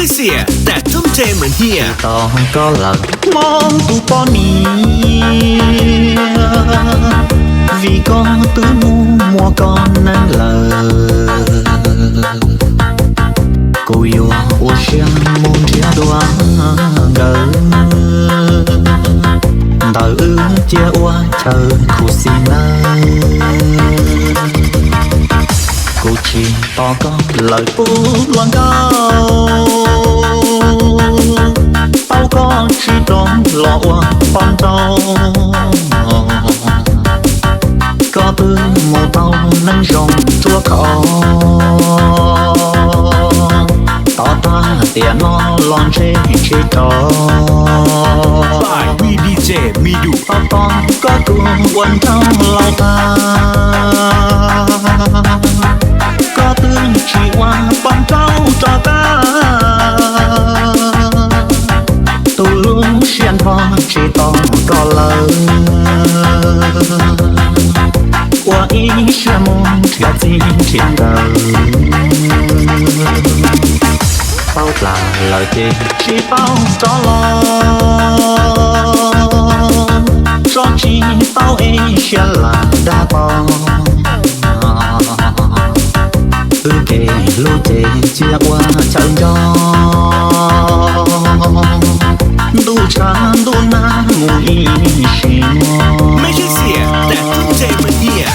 ช่เสียแต่ทุ่มเทเหมือนเฮียต่อก็หลังมองตูปอนีvì con tứ mu mua con nên lời cô yêu ô xiang môn chia đoá ngờ đời ư chia oa chờ khu xin nơi cô chỉ to con lời phú loan cao tao con chỉ tròn lọ phong trâu có tư một tàu nâng rồng chua khó tỏ ta tiền nó lon trên chỉ trò by WeDj mi đủ tao to có cuồng quần trong lòng ta có tư chỉ qua phong trâu cho ta tu luôn xuyên hoa chỉ to có lời qua ý sẽ mong theo gì trên đời bao là lời tình chỉ bao cho lo cho chỉ bao ấy sẽ là đa bò kể lối thế chia qua chẳng cho đủ cha đủ na mùi xin ไม่ใช่เสียแต่ทุ่มเทเหมือนเฮีย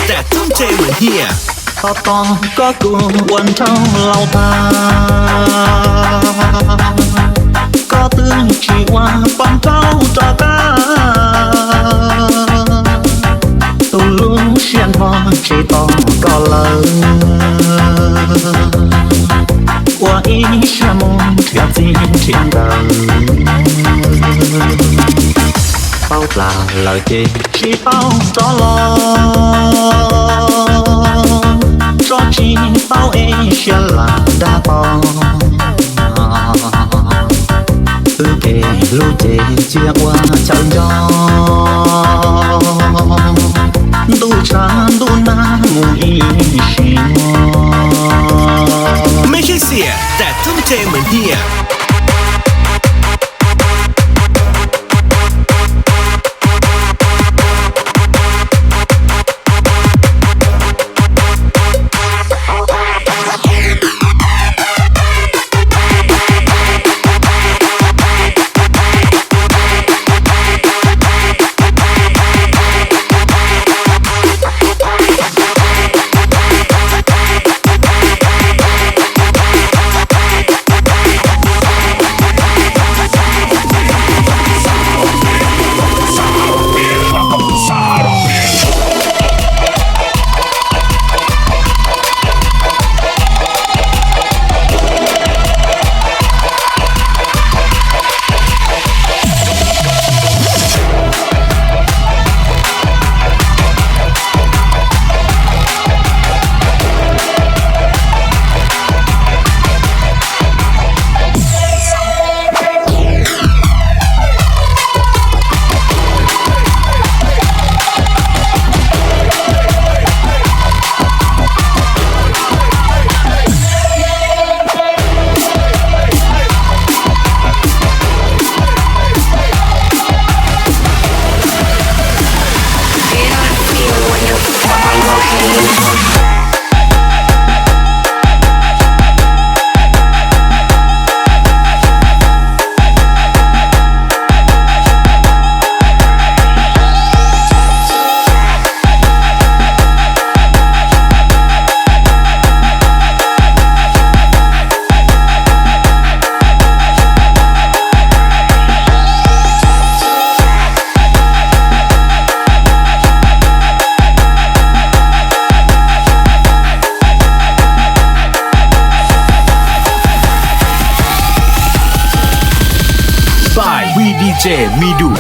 แต่ทุ่มเทเหมือนเฮีย to to có cuồng quần trong lòng ta có tư chỉ qua phong trâu cho ta tu luôn xuyên hoa chỉ to có lời qua ý sẽ mong theo gì trên đời bao là lời tình chỉ bao cho lo cho chỉ bao ấy sẽ là đa bò kể lối thế chia qua chẳng cho đủ cha đủ na mùi xin ไม่ใช่เสียแต่ทุ่มเทเหมือนเฮีย WeDj มีดุ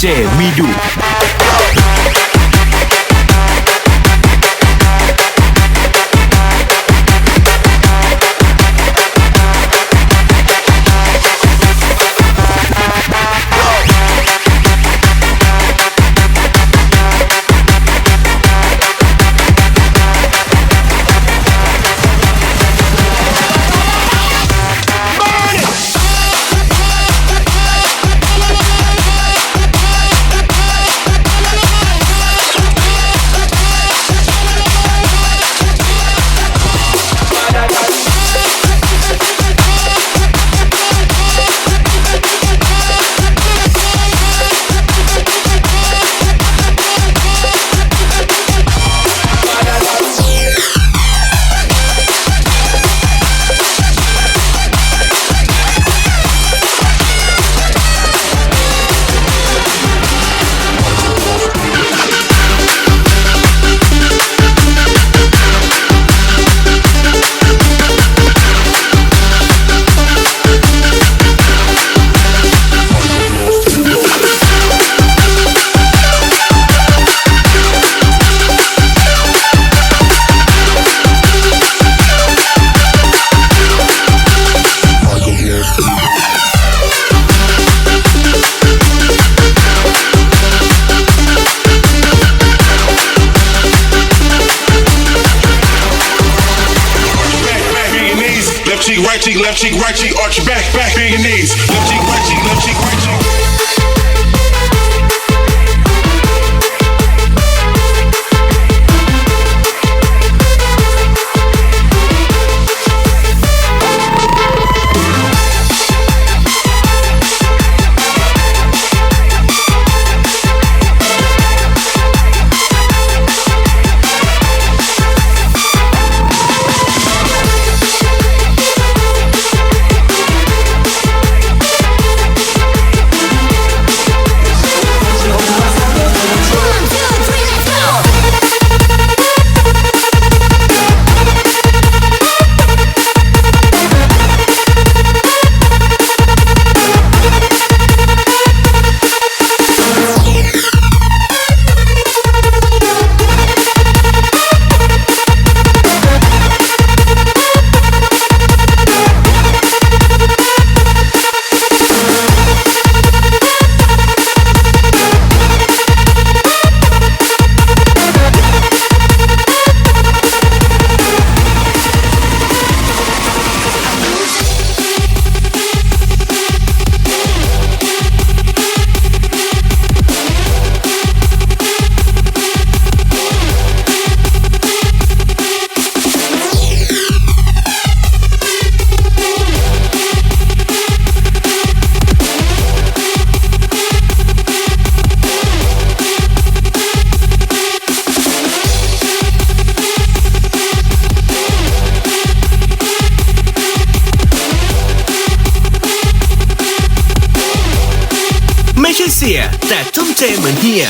WeDj มีดุ Right cheek, left cheek, right cheek, arch your back, bend your knees. Left cheek, right cheek, left cheek, right cheek.ไม่ใช่เสียแต่ทุ่มเทเหมือนเฮีย